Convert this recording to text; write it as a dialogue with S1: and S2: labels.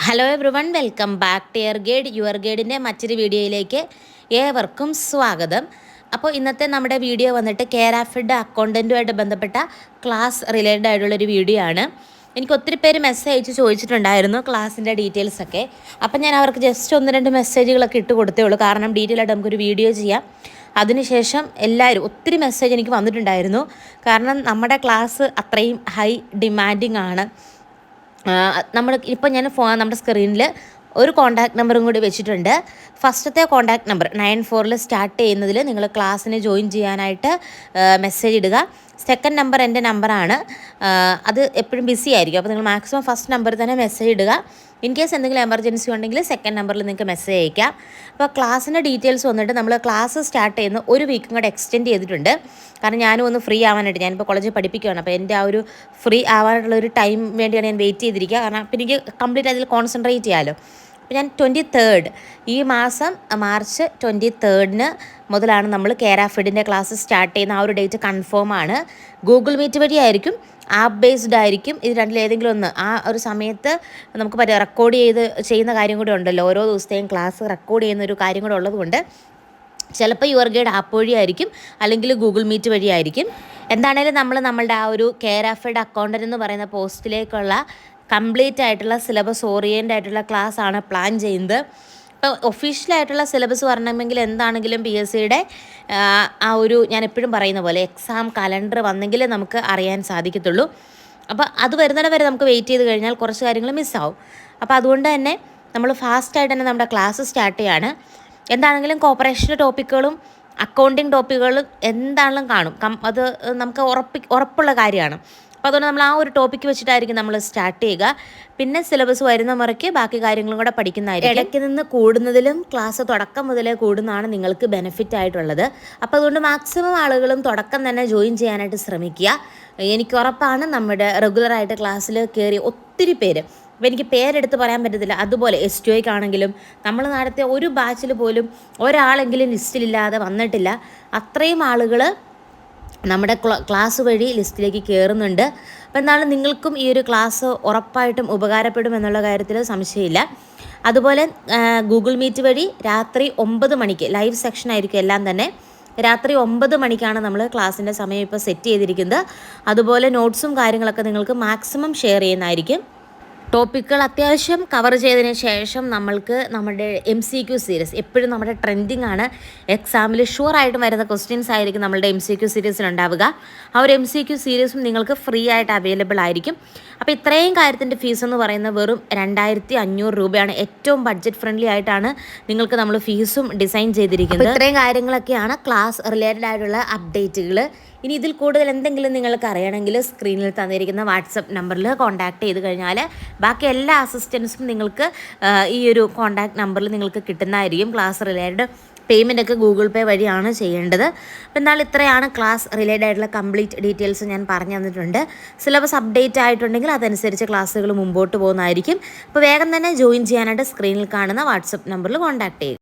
S1: Hello everyone, welcome back to your ഗൈഡിൻ്റെ മറ്റൊരു വീഡിയോയിലേക്ക് ഏവർക്കും സ്വാഗതം. അപ്പോൾ ഇന്നത്തെ നമ്മുടെ വീഡിയോ വന്നിട്ട് കേരാഫിഡ് അക്കൗണ്ടൻറ്റുമായിട്ട് ബന്ധപ്പെട്ട ക്ലാസ് റിലേറ്റഡ് ആയിട്ടുള്ളൊരു വീഡിയോ ആണ്. എനിക്ക് ഒത്തിരി പേര് മെസ്സേജ് അയച്ച് ചോദിച്ചിട്ടുണ്ടായിരുന്നു ക്ലാസ്സിൻ്റെ ഡീറ്റെയിൽസൊക്കെ. അപ്പം ഞാൻ അവർക്ക് ജസ്റ്റ് 1-2 മെസ്സേജുകളൊക്കെ ഇട്ട് കൊടുത്തേ ഉള്ളൂ, കാരണം ഡീറ്റെയിൽ ആയിട്ട് നമുക്കൊരു വീഡിയോ ചെയ്യാം. അതിനുശേഷം എല്ലാവരും ഒത്തിരി മെസ്സേജ് എനിക്ക് വന്നിട്ടുണ്ടായിരുന്നു, കാരണം നമ്മുടെ ക്ലാസ് അത്രയും ഹൈ ഡിമാൻഡിങ് ആണ്. നമ്മൾ ഇപ്പോൾ ഞാൻ നമ്മുടെ സ്ക്രീനിൽ ഒരു കോൺടാക്റ്റ് നമ്പറും കൂടി വെച്ചിട്ടുണ്ട്. ഫസ്റ്റത്തെ കോൺടാക്റ്റ് നമ്പർ 94 സ്റ്റാർട്ട് ചെയ്യുന്നതിൽ നിങ്ങൾ ക്ലാസ്സിന് ജോയിൻ ചെയ്യാനായിട്ട് മെസ്സേജ് ഇടുക. സെക്കൻഡ് നമ്പർ എൻ്റെ നമ്പറാണ്, അത് എപ്പോഴും ബിസി ആയിരിക്കും. അപ്പോൾ നിങ്ങൾ മാക്സിമം ഫസ്റ്റ് നമ്പറിൽ തന്നെ മെസ്സേജ് ഇടുക. ഇൻ കേസ് എന്തെങ്കിലും എമർജൻസി ഉണ്ടെങ്കിൽ സെക്കൻഡ് നമ്പറിൽ നിങ്ങൾക്ക് മെസ്സേജ് അയക്കാം. അപ്പോൾ ക്ലാസ്സിൻ്റെ ഡീറ്റെയിൽസ് വന്നിട്ട് നമ്മൾ ക്ലാസ് സ്റ്റാർട്ട് ചെയ്യുന്ന ഒരു വീക്കും കൂടെ എക്സ്റ്റെൻഡ് ചെയ്തിട്ടുണ്ട്. കാരണം ഞാനും ഒന്ന് ഫ്രീ ആവാനായിട്ട്, ഞാനിപ്പോൾ കോളേജിൽ പഠിപ്പിക്കുകയാണ്. അപ്പോൾ എൻ്റെ ആ ഒരു ഫ്രീ ആവാനായിട്ടുള്ള ഒരു ടൈം വേണ്ടിയാണ് ഞാൻ വെയിറ്റ് ചെയ്തിരിക്കുക. കാരണം അപ്പോൾ എനിക്ക് കംപ്ലീറ്റ് അതിൽ കോൺസെൻട്രേറ്റ് ചെയ്യാമല്ലോ. അപ്പോൾ ഞാൻ 23rd ഈ മാസം മാർച്ച് 23rd മുതലാണ് നമ്മൾ കേരാഫിഡിൻ്റെ ക്ലാസ് സ്റ്റാർട്ട് ചെയ്യുന്ന. ആ ഒരു ഡേറ്റ് കൺഫേം ആണ്. ഗൂഗിൾ മീറ്റ് വഴി ആയിരിക്കും, ആപ്പ് ബേസ്ഡ് ആയിരിക്കും. ഇത് രണ്ടിലേതെങ്കിലും ഒന്ന് ആ ഒരു സമയത്ത് നമുക്ക് റെക്കോർഡ് ചെയ്യുന്ന കാര്യം കൂടി ഉണ്ടല്ലോ. ഓരോ ദിവസത്തെയും ക്ലാസ് റെക്കോർഡ് ചെയ്യുന്ന ഒരു കാര്യം കൂടെ ഉള്ളതുകൊണ്ട് ചിലപ്പോൾ യുവർ ഗൈഡ് ആപ്പ് വഴിയായിരിക്കും, അല്ലെങ്കിൽ ഗൂഗിൾ മീറ്റ് വഴിയായിരിക്കും. എന്താണേലും നമ്മളുടെ ആ ഒരു കേരാഫിഡ് അക്കൗണ്ടൻ്റ് എന്ന് പറയുന്ന പോസ്റ്റിലേക്കുള്ള കംപ്ലീറ്റ് ആയിട്ടുള്ള സിലബസ് ഓറിയൻ്റ് ആയിട്ടുള്ള ക്ലാസ് ആണ് പ്ലാൻ ചെയ്യുന്നത്. ഇപ്പോൾ ഒഫീഷ്യലായിട്ടുള്ള സിലബസ് പറയണമെങ്കിൽ എന്താണെങ്കിലും PSCയുടെ ആ ഒരു ഞാൻ എപ്പോഴും പറയുന്ന പോലെ എക്സാം കലണ്ടർ വന്നെങ്കിൽ നമുക്ക് അറിയാൻ സാധിക്കത്തുള്ളൂ. അപ്പോൾ അത് വരുന്നിടം വരെ നമുക്ക് വെയിറ്റ് ചെയ്ത് കഴിഞ്ഞാൽ കുറച്ച് കാര്യങ്ങൾ മിസ്സാവും. അപ്പോൾ അതുകൊണ്ട് തന്നെ നമ്മൾ ഫാസ്റ്റായിട്ട് തന്നെ നമ്മുടെ ക്ലാസ് സ്റ്റാർട്ട് ചെയ്യാണ്. എന്താണെങ്കിലും കോപ്പറേഷൻ്റെ ടോപ്പിക്കുകളും അക്കൗണ്ടിങ് ടോപ്പിക്കുകളും എന്താണെങ്കിലും കാണും. അത് നമുക്ക് ഉറപ്പുള്ള കാര്യമാണ്. അപ്പോൾ അതുകൊണ്ട് നമ്മൾ ആ ഒരു ടോപ്പിക്ക് വെച്ചിട്ടായിരിക്കും നമ്മൾ സ്റ്റാർട്ട് ചെയ്യുക. പിന്നെ സിലബസ് വരുന്ന മുറയ്ക്ക് ബാക്കി കാര്യങ്ങളും കൂടെ പഠിക്കുന്നതായിരിക്കും. ഇടയ്ക്ക് നിന്ന് കൂടുന്നതിലും ക്ലാസ് തുടക്കം മുതലേ കൂടുന്നതാണ് നിങ്ങൾക്ക് ബെനിഫിറ്റ് ആയിട്ടുള്ളത്. അപ്പോൾ അതുകൊണ്ട് മാക്സിമം ആളുകളും തുടക്കം തന്നെ ജോയിൻ ചെയ്യാനായിട്ട് ശ്രമിക്കുക. എനിക്ക് ഉറപ്പാണ് നമ്മുടെ റെഗുലറായിട്ട് ക്ലാസ്സിൽ കയറി ഒത്തിരി പേര്, അപ്പോൾ എനിക്ക് പേരെടുത്ത് പറയാൻ പറ്റത്തില്ല, അതുപോലെ STOയ്ക്കാണെങ്കിലും നമ്മൾ നടത്തിയ ഒരു ബാച്ചിൽ പോലും ഒരാളെങ്കിലും ലിസ്റ്റിലില്ലാതെ വന്നിട്ടില്ല. അത്രയും ആളുകൾ നമ്മുടെ ക്ലാസ് വഴി ലിസ്റ്റിലേക്ക് കയറുന്നുണ്ട്. അപ്പോൾ എന്നാലും നിങ്ങൾക്കും ഈ ഒരു ക്ലാസ് ഉറപ്പായിട്ടും ഉപകാരപ്പെടും എന്നുള്ള കാര്യത്തിൽ സംശയമില്ല. അതുപോലെ ഗൂഗിൾ മീറ്റ് വഴി രാത്രി 9 മണിക്ക് ലൈവ് സെക്ഷൻ ആയിരിക്കും. എല്ലാം തന്നെ രാത്രി 9 മണിക്കാണ് നമ്മൾ ക്ലാസ്സിൻ്റെ സമയം ഇപ്പോൾ സെറ്റ് ചെയ്തിരിക്കുന്നത്. അതുപോലെ നോട്ട്സും കാര്യങ്ങളൊക്കെ നിങ്ങൾക്ക് മാക്സിമം ഷെയർ ചെയ്യുന്നതായിരിക്കും. ടോപ്പിക്കുകൾ അത്യാവശ്യം കവർ ചെയ്തതിന് ശേഷം നമ്മൾക്ക് നമ്മുടെ MCQ സീരീസ് എപ്പോഴും നമ്മുടെ ട്രെൻഡിങ് ആണ്. എക്സാമിൽ ഷുവറായിട്ടും വരുന്ന ക്വസ്റ്റ്യൻസ് ആയിരിക്കും നമ്മളുടെ MCQ സീരീസിലുണ്ടാവുക. ആ ഒരു MCQ സീരീസും നിങ്ങൾക്ക് ഫ്രീ ആയിട്ട് അവൈലബിൾ ആയിരിക്കും. അപ്പോൾ ഇത്രയും കാര്യത്തിൻ്റെ ഫീസ് എന്ന് പറയുന്നത് വെറും 2500 രൂപയാണ്. ഏറ്റവും ബഡ്ജറ്റ് ഫ്രണ്ട്ലി ആയിട്ടാണ് നിങ്ങൾക്ക് നമ്മൾ ഫീസും ഡിസൈൻ ചെയ്തിരിക്കുന്നത്. ഇത്രയും കാര്യങ്ങളൊക്കെയാണ് ക്ലാസ് റിലേറ്റഡ് ആയിട്ടുള്ള അപ്ഡേറ്റുകൾ. ഇനി ഇതിൽ കൂടുതൽ എന്തെങ്കിലും നിങ്ങൾക്ക് അറിയണമെങ്കിൽ സ്ക്രീനിൽ തന്നിരിക്കുന്ന വാട്സപ്പ് നമ്പറിൽ കോൺടാക്ട് ചെയ്ത് കഴിഞ്ഞാൽ ബാക്കി എല്ലാ അസിസ്റ്റൻസും നിങ്ങൾക്ക് ഈ ഒരു കോൺടാക്ട് നമ്പറിൽ നിങ്ങൾക്ക് കിട്ടുന്നതായിരിക്കും. ക്ലാസ് റിലേറ്റഡ് പേയ്മെൻറ്റൊക്കെ ഗൂഗിൾ പേ വഴിയാണ് ചെയ്യേണ്ടത്. അപ്പോൾ എന്നാൽ ഇത്രയാണ് ക്ലാസ് റിലേറ്റഡ് ആയിട്ടുള്ള കംപ്ലീറ്റ് ഡീറ്റെയിൽസ് ഞാൻ പറഞ്ഞു തന്നിട്ടുണ്ട്. സിലബസ് അപ്ഡേറ്റ് ആയിട്ടുണ്ടെങ്കിൽ അതനുസരിച്ച് ക്ലാസ്സുകൾ മുമ്പോട്ട് പോകുന്നതായിരിക്കും. അപ്പോൾ വേഗം തന്നെ ജോയിൻ ചെയ്യാനായിട്ട് സ്ക്രീനിൽ കാണുന്ന വാട്സപ്പ് നമ്പറിൽ കോൺടാക്ട് ചെയ്യുക.